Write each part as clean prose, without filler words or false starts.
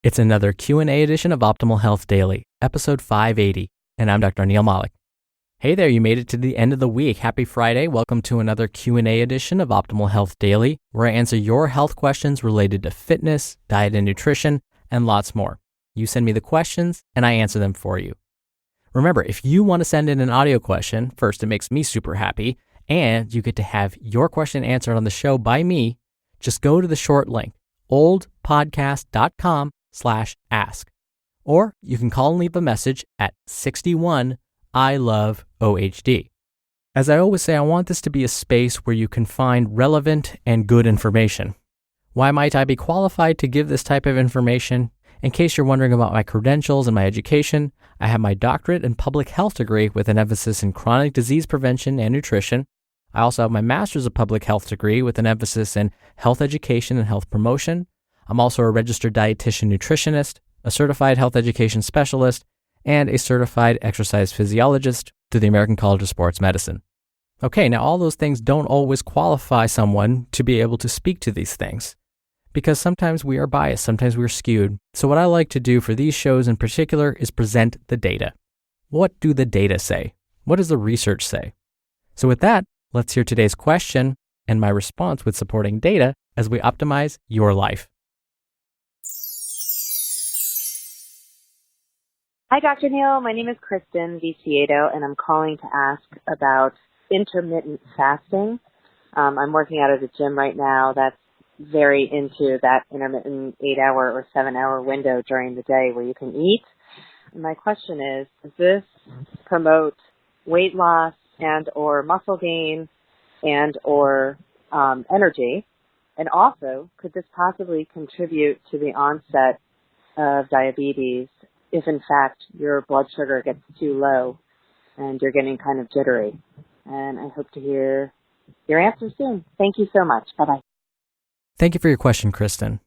It's another Q&A edition of Optimal Health Daily, episode 580, and I'm Dr. Neil Malik. Hey there, you made it to the end of the week. Happy Friday. Welcome to another Q&A edition of Optimal Health Daily, where I answer your health questions related to fitness, diet and nutrition, and lots more. You send me the questions, and I answer them for you. Remember, if you want to send in an audio question, first, it makes me super happy, and you get to have your question answered on the show by me. Just go to the short link, oldpodcast.com/ask. Or you can call and leave a message at 61 I love OHD. As I always say, I want this to be a space where you can find relevant and good information. Why might I be qualified to give this type of information? In case you're wondering about my credentials and my education, I have my doctorate in public health degree with an emphasis in chronic disease prevention and nutrition. I also have my master's of public health degree with an emphasis in health education and health promotion. I'm also a registered dietitian nutritionist, a certified health education specialist, and a certified exercise physiologist through the American College of Sports Medicine. Okay, now all those things don't always qualify someone to be able to speak to these things, because sometimes we are biased, sometimes we're skewed. So what I like to do for these shows in particular is present the data. What do the data say? What does the research say? So with that, let's hear today's question and my response with supporting data as we optimize your life. Hi, Dr. Neil. My name is Kristen Viciedo, and I'm calling to ask about intermittent fasting. I'm working out at a gym right now that's very into that intermittent 8-hour or 7-hour window during the day where you can eat. And my question is, does this promote weight loss and or muscle gain and or energy? And also, could this possibly contribute to the onset of diabetes if, in fact, your blood sugar gets too low and you're getting kind of jittery? And I hope to hear your answer soon. Thank you so much. Bye-bye. Thank you for your question, Kristen.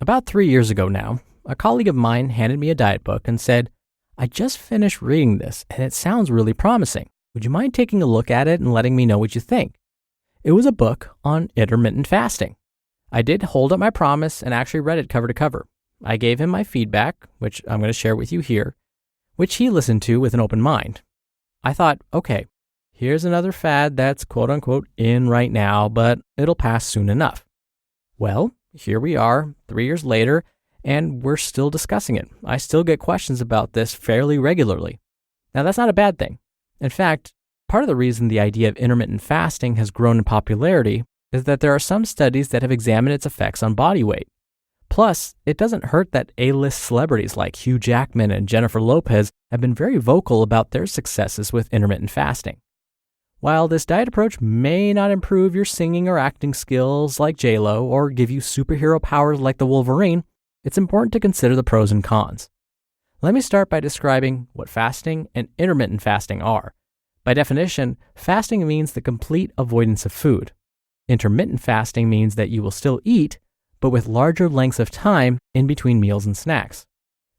About 3 years ago now, a colleague of mine handed me a diet book and said, I just finished reading this and it sounds really promising. Would you mind taking a look at it and letting me know what you think? It was a book on intermittent fasting. I did hold up my promise and actually read it cover to cover. I gave him my feedback, which I'm going to share with you here, which he listened to with an open mind. I thought, okay, here's another fad that's quote unquote in right now, but it'll pass soon enough. Well, here we are 3 years later, and we're still discussing it. I still get questions about this fairly regularly. Now, that's not a bad thing. In fact, part of the reason the idea of intermittent fasting has grown in popularity is that there are some studies that have examined its effects on body weight. Plus, it doesn't hurt that A-list celebrities like Hugh Jackman and Jennifer Lopez have been very vocal about their successes with intermittent fasting. While this diet approach may not improve your singing or acting skills like J-Lo or give you superhero powers like the Wolverine, it's important to consider the pros and cons. Let me start by describing what fasting and intermittent fasting are. By definition, fasting means the complete avoidance of food. Intermittent fasting means that you will still eat, but with larger lengths of time in between meals and snacks.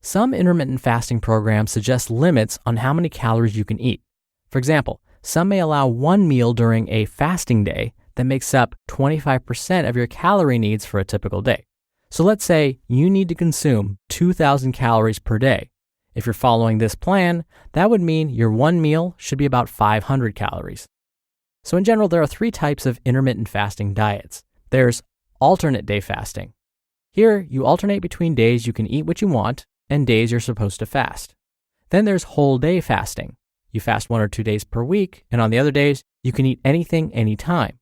Some intermittent fasting programs suggest limits on how many calories you can eat. For example, some may allow one meal during a fasting day that makes up 25% of your calorie needs for a typical day. So let's say you need to consume 2,000 calories per day. If you're following this plan, that would mean your one meal should be about 500 calories. So in general, there are 3 types of intermittent fasting diets. There's alternate day fasting. Here, you alternate between days you can eat what you want and days you're supposed to fast. Then there's whole day fasting. You fast 1 or 2 days per week, and on the other days, you can eat anything, anytime.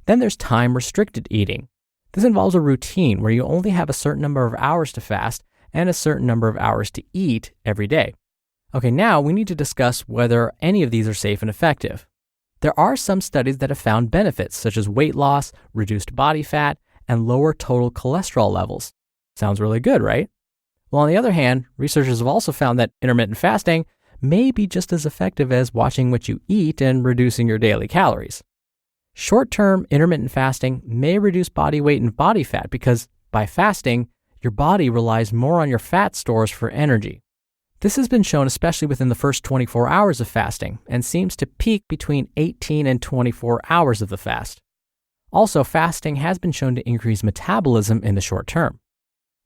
Then there's time-restricted eating. This involves a routine where you only have a certain number of hours to fast and a certain number of hours to eat every day. Okay, now we need to discuss whether any of these are safe and effective. There are some studies that have found benefits such as weight loss, reduced body fat, and lower total cholesterol levels. Sounds really good, right? Well, on the other hand, researchers have also found that intermittent fasting may be just as effective as watching what you eat and reducing your daily calories. Short-term intermittent fasting may reduce body weight and body fat because by fasting, your body relies more on your fat stores for energy. This has been shown especially within the first 24 hours of fasting and seems to peak between 18 and 24 hours of the fast. Also, fasting has been shown to increase metabolism in the short term.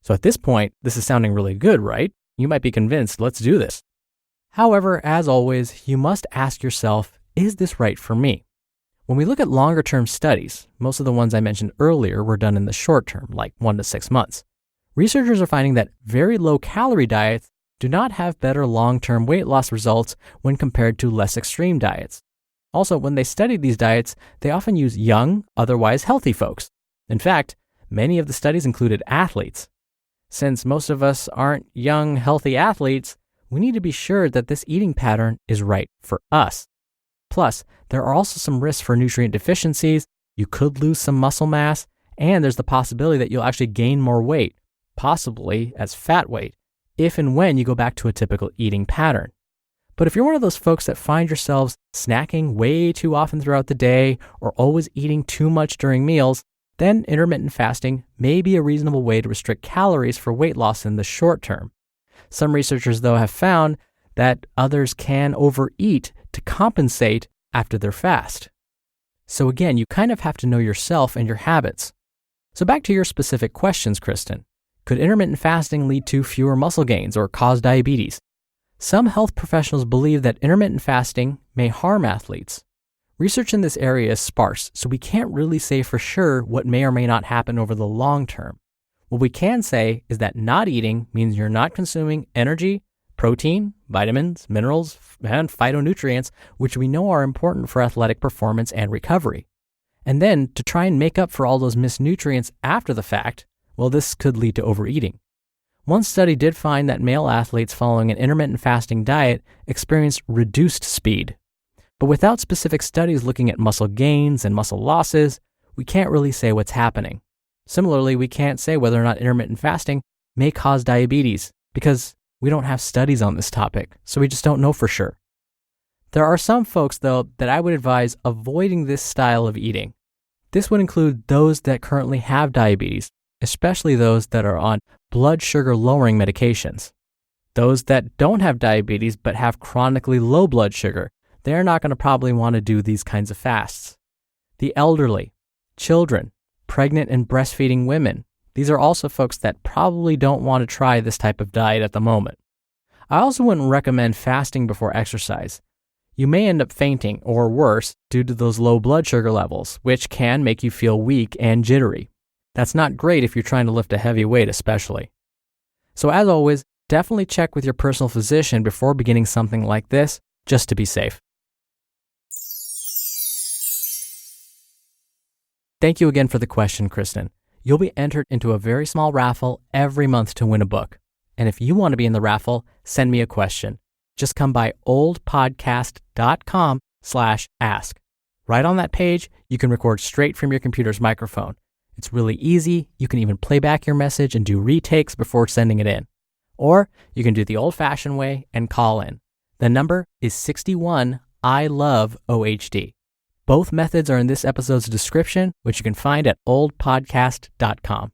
So at this point, this is sounding really good, right? You might be convinced, let's do this. However, as always, you must ask yourself, is this right for me? When we look at longer term studies, most of the ones I mentioned earlier were done in the short term, like 1 to 6 months. Researchers are finding that very low calorie diets do not have better long-term weight loss results when compared to less extreme diets. Also, when they studied these diets, they often use young, otherwise healthy folks. In fact, many of the studies included athletes. Since most of us aren't young, healthy athletes, we need to be sure that this eating pattern is right for us. Plus, there are also some risks for nutrient deficiencies, you could lose some muscle mass, and there's the possibility that you'll actually gain more weight, possibly as fat weight, if and when you go back to a typical eating pattern. But if you're one of those folks that find yourselves snacking way too often throughout the day or always eating too much during meals, then intermittent fasting may be a reasonable way to restrict calories for weight loss in the short term. Some researchers, though, have found that others can overeat to compensate after their fast. So again, you kind of have to know yourself and your habits. So back to your specific questions, Kristen. Could intermittent fasting lead to fewer muscle gains or cause diabetes? Some health professionals believe that intermittent fasting may harm athletes. Research in this area is sparse, so we can't really say for sure what may or may not happen over the long term. What we can say is that not eating means you're not consuming energy, protein, vitamins, minerals, and phytonutrients, which we know are important for athletic performance and recovery. And then to try and make up for all those missed nutrients after the fact, well, this could lead to overeating. One study did find that male athletes following an intermittent fasting diet experienced reduced speed. But without specific studies looking at muscle gains and muscle losses, we can't really say what's happening. Similarly, we can't say whether or not intermittent fasting may cause diabetes because we don't have studies on this topic, so we just don't know for sure. There are some folks, though, that I would advise avoiding this style of eating. This would include those that currently have diabetes, especially those that are on blood sugar lowering medications. Those that don't have diabetes but have chronically low blood sugar, they're not going to probably want to do these kinds of fasts. The elderly, children, pregnant and breastfeeding women, these are also folks that probably don't want to try this type of diet at the moment. I also wouldn't recommend fasting before exercise. You may end up fainting or worse due to those low blood sugar levels, which can make you feel weak and jittery. That's not great if you're trying to lift a heavy weight especially. So as always, definitely check with your personal physician before beginning something like this, just to be safe. Thank you again for the question, Kristen. You'll be entered into a very small raffle every month to win a book. And if you want to be in the raffle, send me a question. Just come by oldpodcast.com/ask. Right on that page, you can record straight from your computer's microphone. It's really easy. You can even play back your message and do retakes before sending it in. Or you can do the old-fashioned way and call in. The number is 61 I love OHD. Both methods are in this episode's description, which you can find at oldpodcast.com.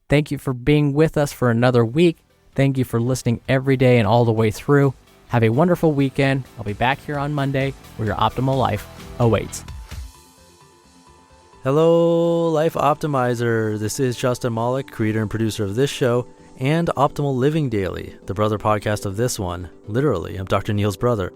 Thank you for being with us for another week. Thank you for listening every day and all the way through. Have a wonderful weekend. I'll be back here on Monday where your optimal life awaits. Hello, Life Optimizer. This is Justin Malik, creator and producer of this show and Optimal Living Daily, the brother podcast of this one. Literally, I'm Dr. Neil's brother.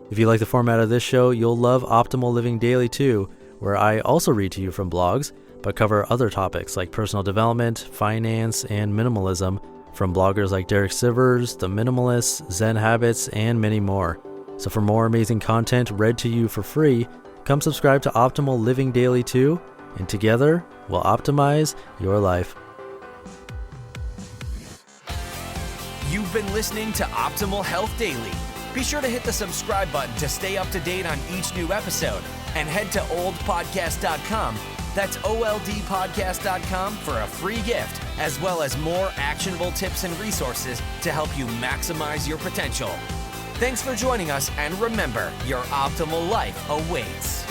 If you like the format of this show, you'll love Optimal Living Daily too, where I also read to you from blogs, but cover other topics like personal development, finance, and minimalism from bloggers like Derek Sivers, The Minimalists, Zen Habits, and many more. So for more amazing content read to you for free, come subscribe to Optimal Living Daily too, and together we'll optimize your life. You've been listening to Optimal Health Daily. Be sure to hit the subscribe button to stay up to date on each new episode, and head to oldpodcast.com. That's oldpodcast.com for a free gift, as well as more actionable tips and resources to help you maximize your potential. Thanks for joining us, and remember, your optimal life awaits.